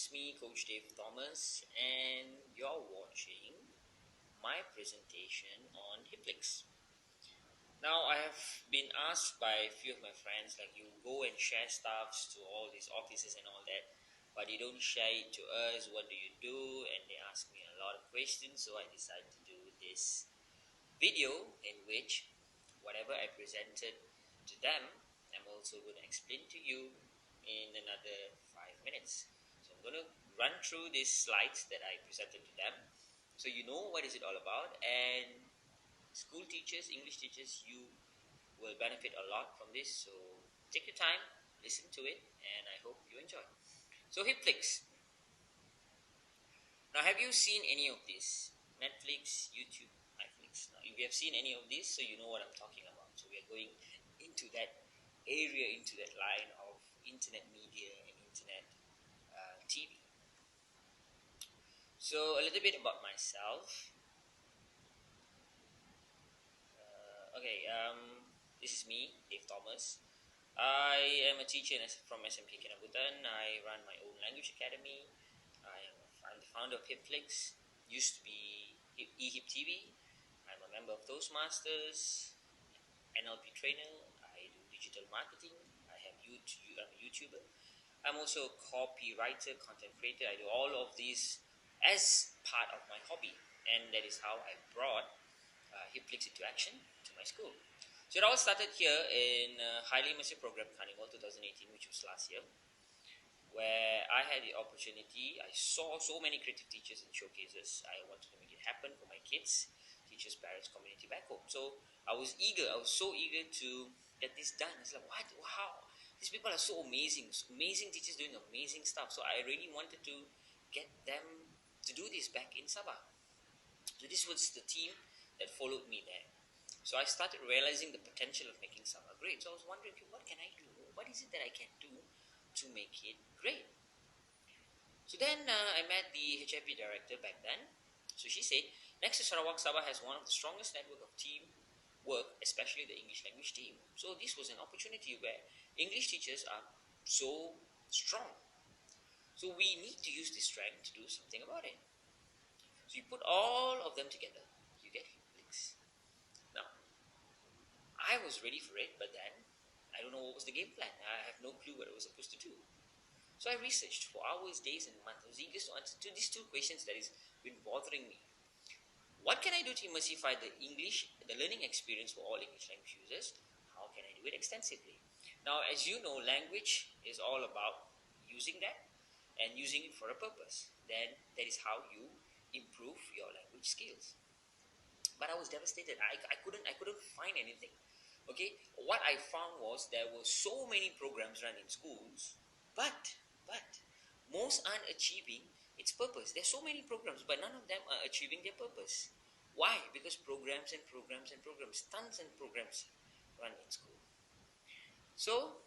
it's me, Coach Dave Thomas, and you're watching my presentation on HipLix. Now, I have been asked by a few of my friends, like, you go and share stuffs to all these offices and all that, but you don't share it to us. What do you do? And they ask me a lot of questions, so I decided to do this video in which whatever I presented to them, I'm also going to explain to you in another 5 minutes. So I'm going to run through these slides that I presented to them, so you know what is it all about. And school teachers, English teachers, you will benefit a lot from this. So take your time, listen to it, and I hope you enjoy. So HipFlix. Now, have you seen any of this? Netflix, YouTube, iFlix. Now, if you have seen any of this, so you know what I'm talking about. So we are going into that area, into that line of internet media and internet TV. So a little bit about myself. This is me, Dave Thomas. I am a teacher from SMK Kinabutan. I run my own language academy. I'm the founder of HipFlix. Used to be eHip TV. I'm a member of Toastmasters, NLP trainer. I do digital marketing. I'm a YouTuber. I'm also a copywriter, content creator. I do all of these as part of my hobby, and that is how I brought HipFlix into action to my school. So it all started here in highly immersive program Carnival 2018, which was last year, where I had the opportunity. I saw so many creative teachers and showcases. I wanted to make it happen for my kids, teachers, parents, community back home. So I was so eager to get this done. It's like, what? Wow, these people are so amazing. Amazing teachers doing amazing stuff. So I really wanted to get them to do this back in Sabah. So this was the team that followed me there. So I started realizing the potential of making Sabah great. So I was wondering, okay, what can I do? What is it that I can do to make it great? So then I met the HIP director back then. So she said, next to Sarawak, Sabah has one of the strongest network of team work, especially the English language team. So this was an opportunity where English teachers are so strong. So we need to use this strength to do something about it. So you put all of them together, you get HipFlix. Now, I was ready for it, but then I don't know what was the game plan. I have no clue what I was supposed to do. So I researched for hours, days, and months. I was eager to answer to these two questions that has been bothering me. What can I do to immersify the learning experience for all English language users? How can I do it extensively? Now, as you know, language is all about using that and using it for a purpose. Then that is how you improve your language skills. But I was devastated. I couldn't find anything. Okay, what I found was there were so many programs run in schools, but most aren't achieving its purpose. There's so many programs, but none of them are achieving their purpose. Why? Because programs and programs and programs, tons and programs run in school. So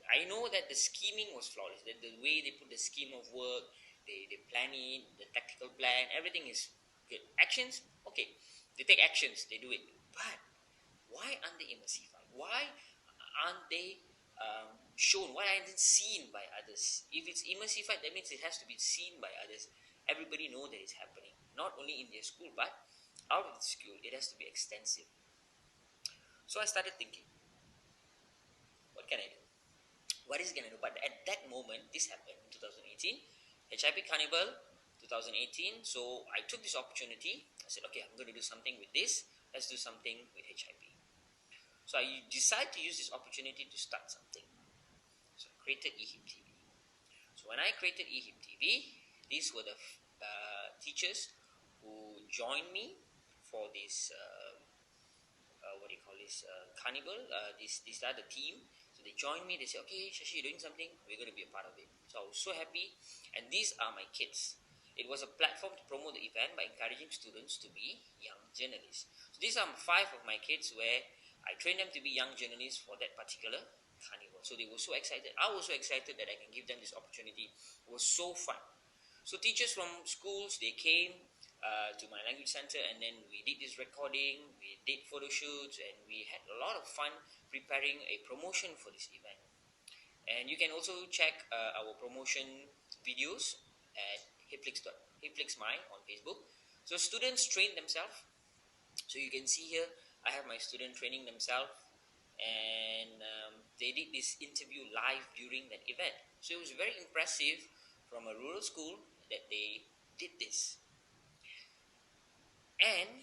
I know that the scheming was flawless. That the way they put the scheme of work, they plan it, the tactical plan, everything is good. Actions, okay. They take actions, they do it. But why aren't they immersified? Why aren't they shown? Why aren't they seen by others? If it's immersified, that means it has to be seen by others. Everybody know that it's happening. Not only in their school, but out of the school, it has to be extensive. So I started thinking, what can I do? What is it going to do? But at that moment, this happened in 2018, HIP Carnival 2018. So I took this opportunity. I said, okay, I'm going to do something with this. Let's do something with HIP. So I decided to use this opportunity to start something. So I created eHip TV. So when I created eHip TV, these were the teachers who joined me for this carnival. These are the team. So they joined me. They said, okay, Shashi, you're doing something, we're going to be a part of it. So I was so happy. And these are my kids. It was a platform to promote the event by encouraging students to be young journalists. So these are 5 of my kids where I trained them to be young journalists for that particular carnival. So they were so excited. I was so excited that I can give them this opportunity. It was so fun. So teachers from schools, they came to my language center, and then we did this recording, we did photo shoots, and we had a lot of fun preparing a promotion for this event. And you can also check our promotion videos at hiplix.hiplixmy on Facebook. So students train themselves. So you can see here, I have my student training themselves, and they did this interview live during that event. So it was very impressive from a rural school that they did this. And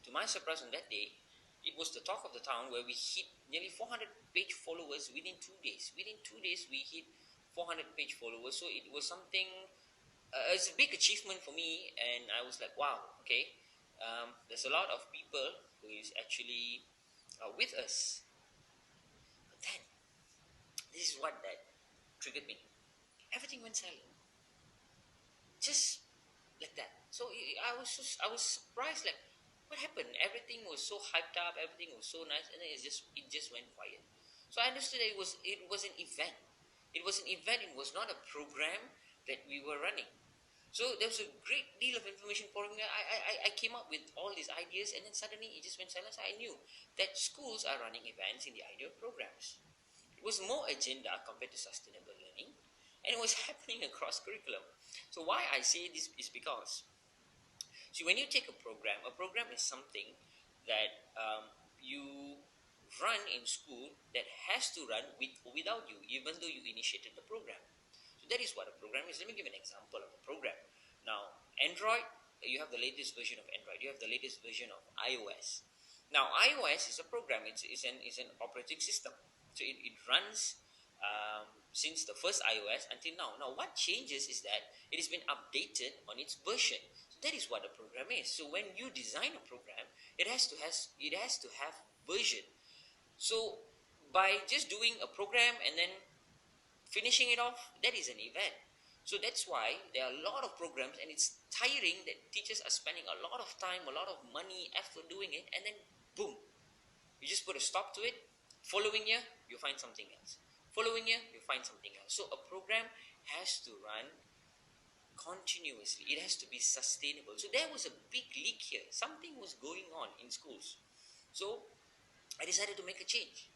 to my surprise, on that day, it was the talk of the town, where we hit nearly 400 page followers within 2 days. Within 2 days, we hit 400 page followers. So it was something, it's a big achievement for me, and I was like, wow, okay, there's a lot of people who is actually with us. But then, this is what that triggered me. Everything went silent, just like that. So I was surprised, like, what happened? Everything was so hyped up, everything was so nice, and then it just went quiet. So I understood that it was an event. It was an event. It was not a program that we were running. So there was a great deal of information pouring in. I came up with all these ideas, and then suddenly it just went silent. So I knew that schools are running events in the ideal programs. It was more agenda compared to sustainable learning, and it was happening across curriculum. So why I say this is because, see, when you take a program is something that you run in school, that has to run with or without you, even though you initiated the program. So that is what a program is. Let me give an example of a program. Now, Android, you have the latest version of Android. You have the latest version of iOS. Now, iOS is a program. It's an operating system. So it runs since the first iOS until now. Now, what changes is that it has been updated on its version. So that is what a program is. So when you design a program, it has to have version. So by just doing a program and then finishing it off, that is an event. So that's why there are a lot of programs, and it's tiring that teachers are spending a lot of time, a lot of money, effort doing it, and then boom, you just put a stop to it. Following year, you find something else. Following year, you find something else. So a program has to run continuously. It has to be sustainable. So there was a big leak here. Something was going on in schools. So I decided to make a change.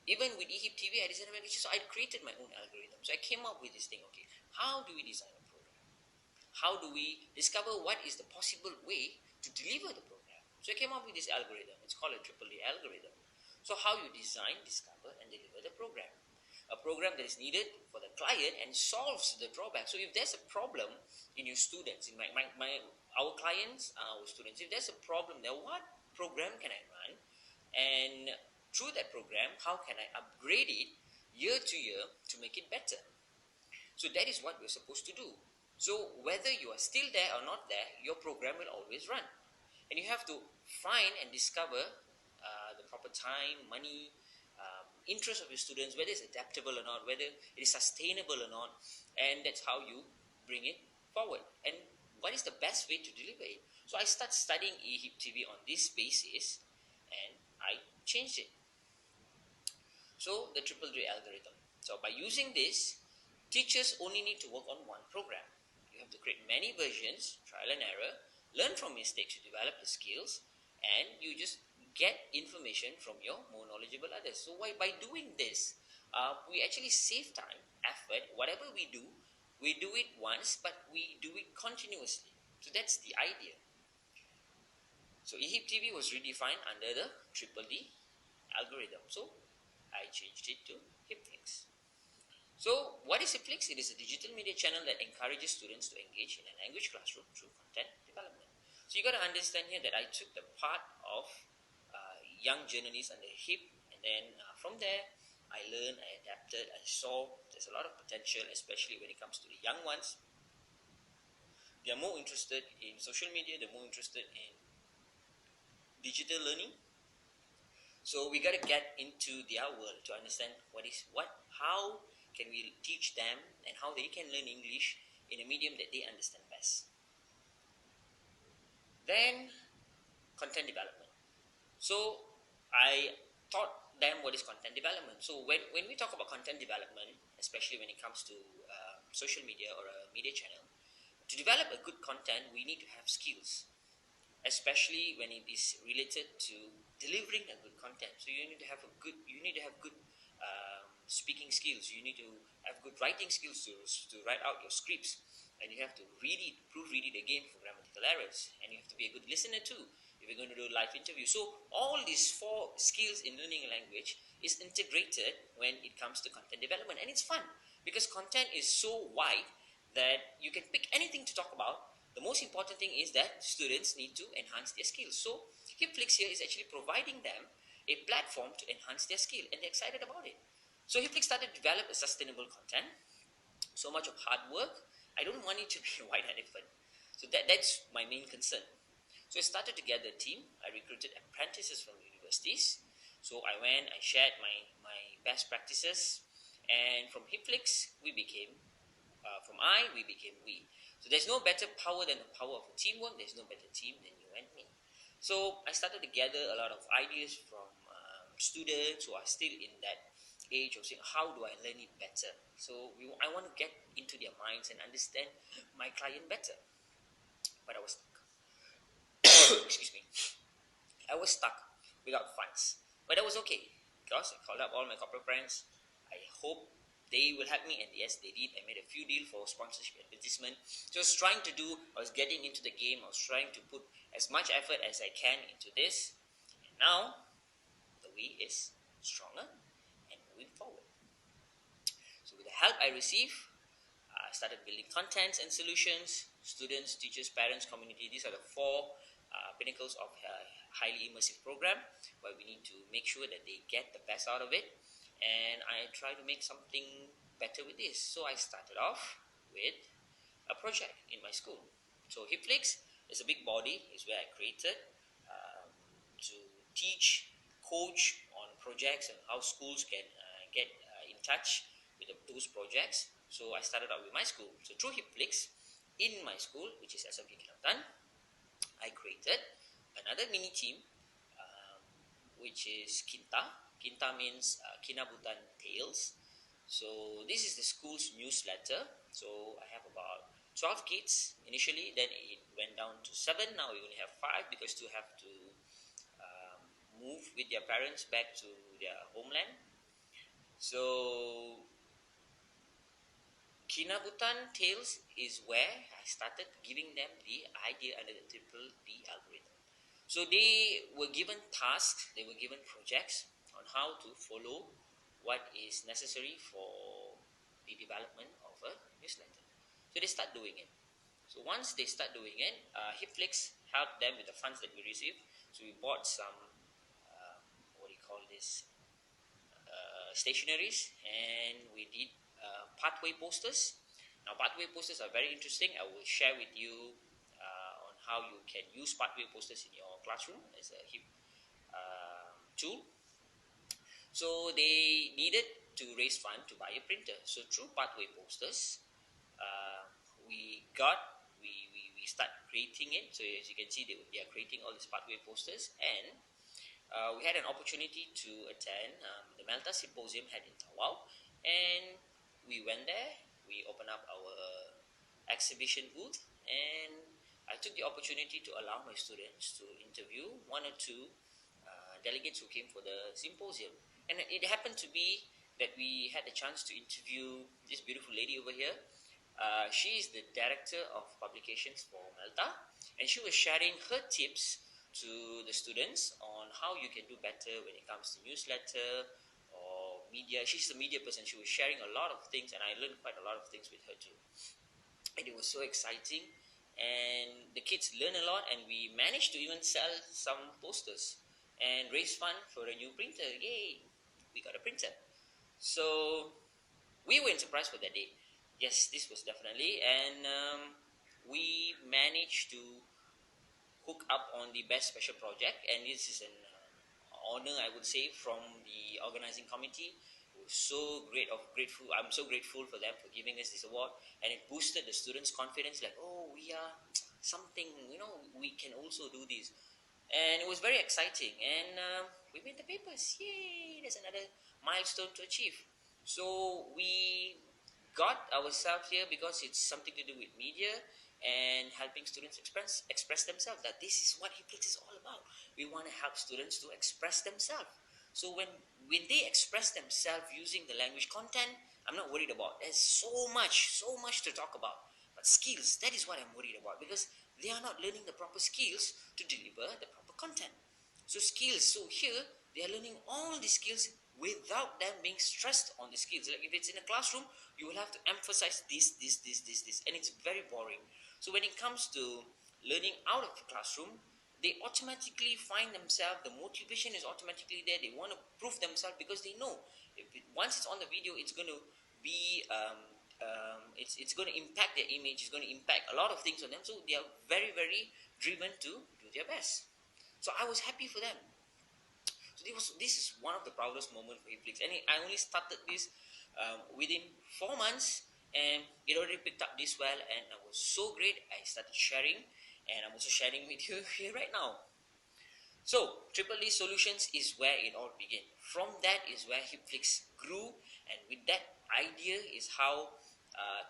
Even with eHIP TV, I decided to make a change. So I created my own algorithm. So I came up with this thing. Okay, how do we design a program? How do we discover what is the possible way to deliver the program? So I came up with this algorithm. It's called a triple D algorithm. So how you design, discover, and deliver the program. A program that is needed for the client and solves the drawback. So if there's a problem in your students, in our clients, our students, if there's a problem there, what program can I run? And through that program, how can I upgrade it year to year to make it better? So that is what we're supposed to do. So whether you are still there or not there, your program will always run. And you have to find and discover the proper time, money, interest of your students, whether it's adaptable or not, whether it is sustainable or not, and that's how you bring it forward. And what is the best way to deliver it? So I start studying eHIP TV on this basis, and I changed it. So the triple D algorithm. So by using this, teachers only need to work on one program. You have to create many versions, trial and error, learn from mistakes to develop the skills, and you just get information from your more knowledgeable others. So by doing this, we actually save time, effort. Whatever we do it once, but we do it continuously. So that's the idea. So eHIP TV was redefined under the triple D algorithm. So I changed it to HipFlix. So what is HipFlix? It is a digital media channel that encourages students to engage in a language classroom through content development. So you got to understand here that I took the part of young journalists under HIP, and then from there I learned, I adapted, I saw there's a lot of potential, especially when it comes to the young ones. They are more interested in social media, they're more interested in digital learning. So we got to get into their world to understand how can we teach them and how they can learn English in a medium that they understand best. Then content development. So I taught them what is content development. So when we talk about content development, especially when it comes to social media or a media channel, to develop a good content, we need to have skills, especially when it is related to delivering a good content. So you need to have good speaking skills. You need to have good writing skills to write out your scripts. And you have to read it, proofread it again for grammatical errors. And you have to be a good listener too if you're going to do a live interview. So all these 4 skills in learning a language is integrated when it comes to content development. And it's fun because content is so wide that you can pick anything to talk about. The most important thing is that students need to enhance their skills. So HipFlix here is actually providing them a platform to enhance their skill, and they're excited about it. So HipFlix started to develop a sustainable content. So much of hard work, I don't want it to be a white elephant. So that's my main concern. So I started to gather a team. I recruited apprentices from universities. So I went, I shared my best practices, and from HipFlix, we became we became we. So there's no better power than the power of a teamwork. There's no better team than you and me. So I started to gather a lot of ideas from students who are still in that age of saying, how do I learn it better? So I want to get into their minds and understand my client better. But I was stuck. Excuse me. I was stuck without funds. But that was okay because I called up all my corporate friends. I hope they will help me, and yes, they did. I made a few deals for sponsorship advertisement. So I was trying to do, I was getting into the game. I was trying to put as much effort as I can into this. And now, the we is stronger and moving forward. So with the help I receive, I started building contents and solutions. Students, teachers, parents, community. These are the 4 pinnacles of a highly immersive program where we need to make sure that they get the best out of it. And I try to make something better with this. So I started off with a project in my school. So HipFlix is a big body. It's where I created to teach, coach on projects and how schools can get in touch with those projects. So I started out with my school. So through HipFlix, in my school, which is SMP Kinautan, I created another mini team, which is Kinta. Kinta means Kinabutan Tales. So this is the school's newsletter. So I have about 12 kids initially, then it went down to 7. Now we only have 5 because 2 have to move with their parents back to their homeland. So Kinabutan Tales is where I started giving them the idea under the triple D algorithm. So they were given tasks, they were given projects on how to follow what is necessary for the development of a newsletter. So they start doing it. So once they start doing it, HipFlix helped them with the funds that we received. So we bought some, stationaries, and we did pathway posters. Now pathway posters are very interesting. I will share with you on how you can use pathway posters in your classroom as a HIP tool. So they needed to raise fund to buy a printer. So through pathway posters, we start creating it. So as you can see, they are creating all these pathway posters, and we had an opportunity to attend the Melta Symposium held in Tawau, and we went there. We opened up our exhibition booth, and I took the opportunity to allow my students to interview 1 or 2 delegates who came for the symposium. And it happened to be that we had the chance to interview this beautiful lady over here. She is the director of publications for Melta, and she was sharing her tips to the students on how you can do better when it comes to newsletter or media. She's a media person. She was sharing a lot of things, and I learned quite a lot of things with her too. And it was so exciting, and the kids learned a lot, and we managed to even sell some posters and raise fund for a new printer. Yay, we got a printer. So we were surprised for that day. Yes, this was definitely, and we managed to hook up on the best special project, and this is an honor, I would say, from the organizing committee. It was so grateful. I'm so grateful for them for giving us this award, and it boosted the students' confidence. Like, oh, we are something. We can also do this, and it was very exciting. And we made the papers. Yay! There's another milestone to achieve. So we got ourselves here because it's something to do with media and helping students express themselves. That this is what HipFlix is all about. We want to help students to express themselves. So when when they express themselves using the language content, I'm not worried about. There's so much to talk about. But skills, that is what I'm worried about, because they are not learning the proper skills to deliver the proper content. So skills, so here they are learning all the skills without them being stressed on the skills. Like if it's in a classroom, you will have to emphasize this, and it's very boring. So when it comes to learning out of the classroom, they automatically find themselves, the motivation is automatically there. They want to prove themselves because they know once it's on the video, it's going to be it's going to impact their image, it's going to impact a lot of things on them. So they are very, very driven to do their best. So I was happy for them. So this is one of the proudest moments for Netflix. And I only started this within 4 months, and it already picked up this well, and it was so great. I started sharing, and I'm also sharing with you here right now. So Triple D Solutions is where it all began. From that is where Hipflix grew, and with that idea is how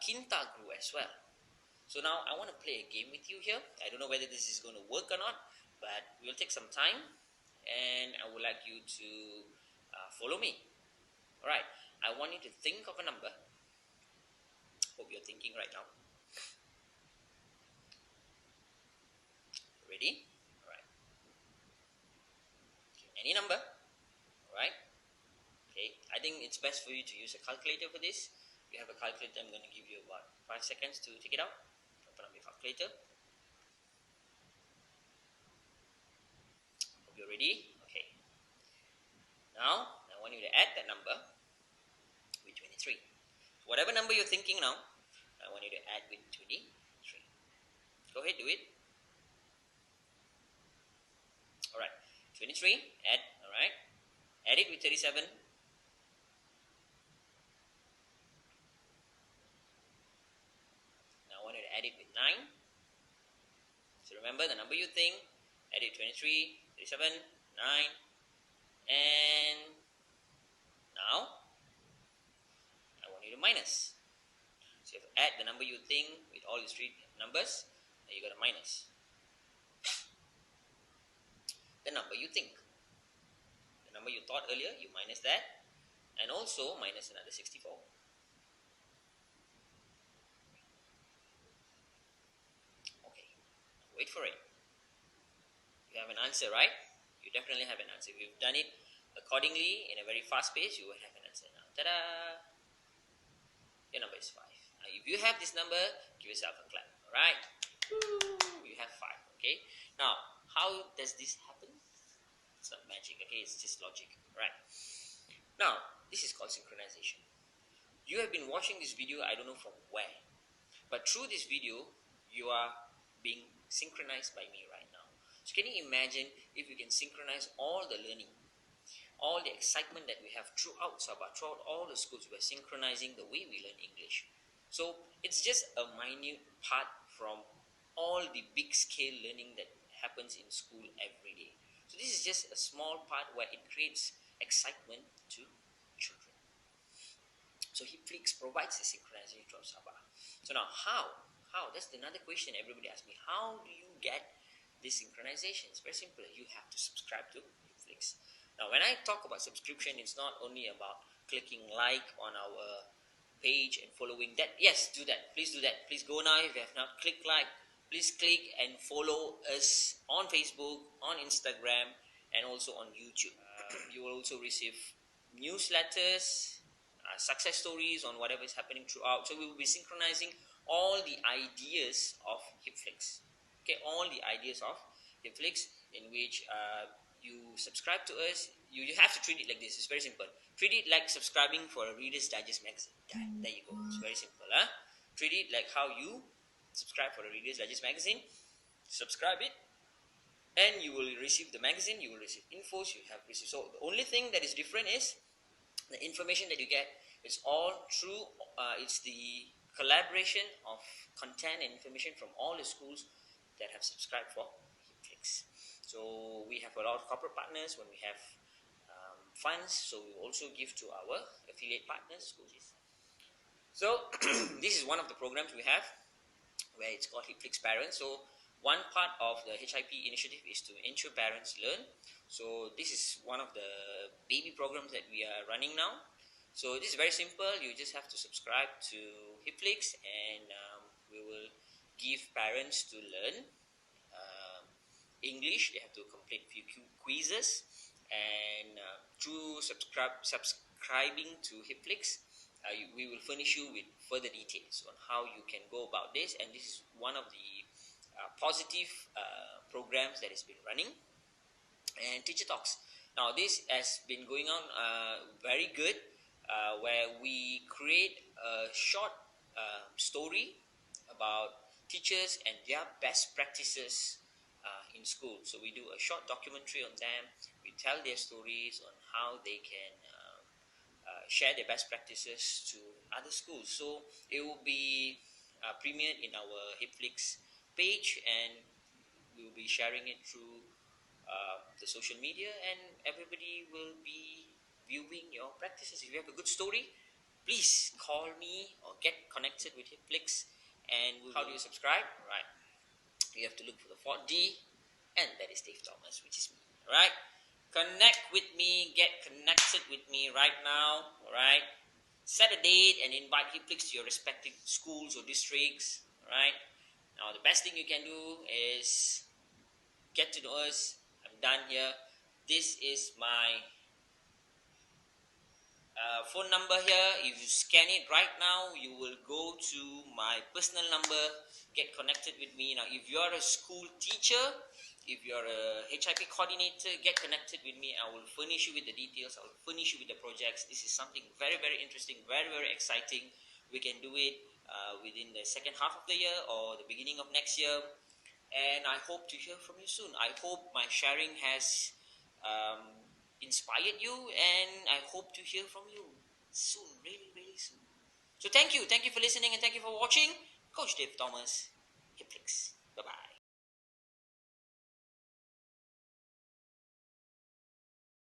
Kinta grew as well. So now I want to play a game with you here. I don't know whether this is going to work or not, but we'll take some time, and I would like you to follow me. Alright, I want you to think of a number. Hope you're thinking right now. Ready? Alright. Any number. Alright. Okay, I think it's best for you to use a calculator for this. If you have a calculator, I'm going to give you about 5 seconds to take it out. Open up your calculator. Hope you're ready. Okay. Now, I want you to add that number with 23. So whatever number you're thinking now, I want you to add with 23. Go ahead, do it. Alright, 23, add, alright. Add it with 37. Now I want you to add it with 9. So remember the number you think, add it 23, 37, 9. And now I want you to minus. So you have to add the number you think with all these three numbers, and you got a minus the number you think. The number you thought earlier, you minus that, and also minus another 64. Okay, wait for it. You have an answer, right? You definitely have an answer. If you've done it accordingly in a very fast pace, you will have an answer now. Ta-da! Your number is 5. Now, if you have this number, give yourself a clap. Alright? You have 5. Okay? Now, how does this happen? It's not magic, okay? It's just logic. Right? Now, this is called synchronization. You have been watching this video, I don't know from where, but through this video, you are being synchronized by me right now. So can you imagine if you can synchronize all the learning, all the excitement that we have throughout Sabah, throughout all the schools, we're synchronizing the way we learn English. So it's just a minute part from all the big scale learning that happens in school every day. So this is just a small part where it creates excitement to children. So Hipflix provides the synchronization to Sabah. So now how? That's another question everybody asks me. How do you get this synchronization? It's very simple. You have to subscribe to Hipflix. Now when I talk about subscription, it's not only about clicking like on our page and following that. Yes, do that. Please do that. Please go now. If you have not clicked like, please click and follow us on Facebook, on Instagram, and also on YouTube. You will also receive newsletters, success stories on whatever is happening throughout. So we will be synchronizing all the ideas of Hipflix. Okay, all the ideas of Hipflix, in which you subscribe to us. You have to treat it like this. It's very simple. Treat it like subscribing for a Reader's Digest magazine. There you go. It's very simple. Treat it like how you subscribe for a Reader's Digest magazine. Subscribe it, and you will receive the magazine. You will receive infos. You have received. So the only thing that is different is the information that you get. It's all through. It's the collaboration of content and information from all the schools that have subscribed for Hipflix. So we have a lot of corporate partners when we have funds. So we also give to our affiliate partners, schools. So this is one of the programs we have, where it's called Hipflix Parents. So one part of the HIP initiative is to ensure parents learn. So this is one of the baby programs that we are running now. So this is very simple. You just have to subscribe to Hipflix, and we will give parents to learn English. They have to complete few quizzes, and through subscribing to Hipflix, we will furnish you with further details on how you can go about this. And this is one of the positive programs that has been running. And Teacher Talks. Now this has been going on very good, where we create a short story about teachers and their best practices in school. So we do a short documentary on them. We tell their stories on how they can share their best practices to other schools. So it will be premiered in our Hipflix page, and we will be sharing it through the social media, and everybody will be viewing your practices. If you have a good story, please call me or get connected with Hipflix. And how do you subscribe? Right, you have to look for the 4D, and that is Dave Thomas, which is me. All right, connect with me, get connected with me right now. All right, set a date and invite Hipflix to your respective schools or districts. All right, now the best thing you can do is get to know us. I'm done here. This is my phone number here. If you scan it right now, you will go to my personal number, get connected with me. Now if you're a school teacher, if you're a HIP coordinator, get connected with me. I will furnish you with the details. I will furnish you with the projects. This is something very, very interesting, very, very exciting. We can do it within the second half of the year or the beginning of next year. And I hope to hear from you soon. I hope my sharing has inspired you, and I hope to hear from you soon, really, really soon. So thank you for listening, and thank you for watching. Coach Dave Thomas, Hipflix.